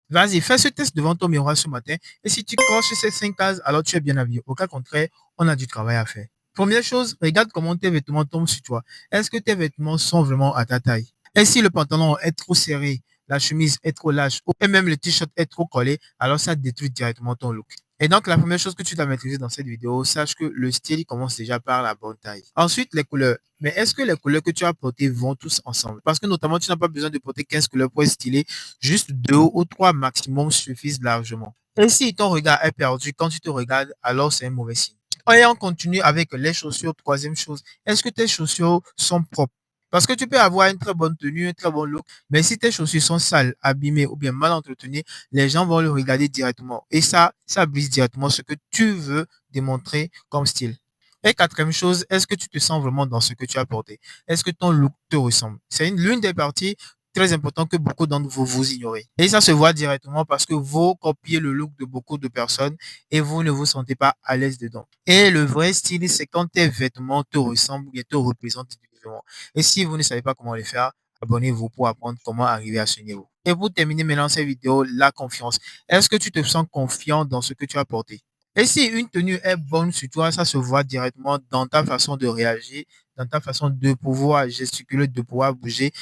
Vas-y, fais ce test devant ton miroir ce matin. Et si tu coches ces 5 cases, alors tu es bien habillé. Au cas contraire, on a du travail à faire. Première chose, regarde comment tes vêtements tombent sur toi. Est-ce que tes vêtements sont vraiment à ta taille? Et si le pantalon est trop serré, la chemise est trop lâche, et même le t-shirt est trop collé, alors ça détruit directement ton look. Et donc, la première chose que tu dois maîtriser dans cette vidéo, sache que le style commence déjà par la bonne taille. Ensuite, les couleurs. Mais est-ce que les couleurs que tu as portées vont tous ensemble? Parce que notamment, tu n'as pas besoin de porter 15 couleurs pour être stylé. Juste 2 ou 3 maximum suffisent largement. Et si ton regard est perdu quand tu te regardes, alors c'est un mauvais signe. Et on continue avec les chaussures. Troisième chose, est-ce que tes chaussures sont propres? Parce que tu peux avoir une très bonne tenue, un très bon look, mais si tes chaussures sont sales, abîmées ou bien mal entretenues, les gens vont le regarder directement. Et ça brise directement ce que tu veux démontrer comme style. Et quatrième chose, est-ce que tu te sens vraiment dans ce que tu as porté? Est-ce que ton look te ressemble? C'est l'une des parties très importantes que beaucoup d'entre vous ignorez. Et ça se voit directement parce que vous copiez le look de beaucoup de personnes et vous ne vous sentez pas à l'aise dedans. Et le vrai style, c'est quand tes vêtements te ressemblent et te représentent individuellement. Et si vous ne savez pas comment le faire, abonnez-vous pour apprendre comment arriver à ce niveau. Et pour terminer maintenant cette vidéo, la confiance. Est-ce que tu te sens confiant dans ce que tu as porté? Et si une tenue est bonne sur toi, ça se voit directement dans ta façon de réagir, dans ta façon de pouvoir gesticuler, de pouvoir bouger,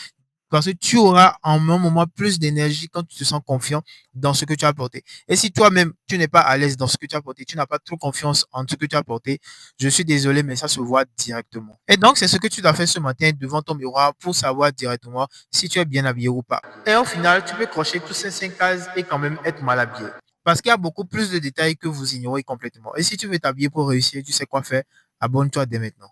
parce que tu auras en un moment plus d'énergie quand tu te sens confiant dans ce que tu as porté. Et si toi-même, tu n'es pas à l'aise dans ce que tu as porté, tu n'as pas trop confiance en ce que tu as porté, je suis désolé, mais ça se voit directement. Et donc, c'est ce que tu dois faire ce matin devant ton miroir pour savoir directement si tu es bien habillé ou pas. Et au final, tu peux crocher tous ces 5 cases et quand même être mal habillé. Parce qu'il y a beaucoup plus de détails que vous ignorez complètement. Et si tu veux t'habiller pour réussir, tu sais quoi faire, abonne-toi dès maintenant.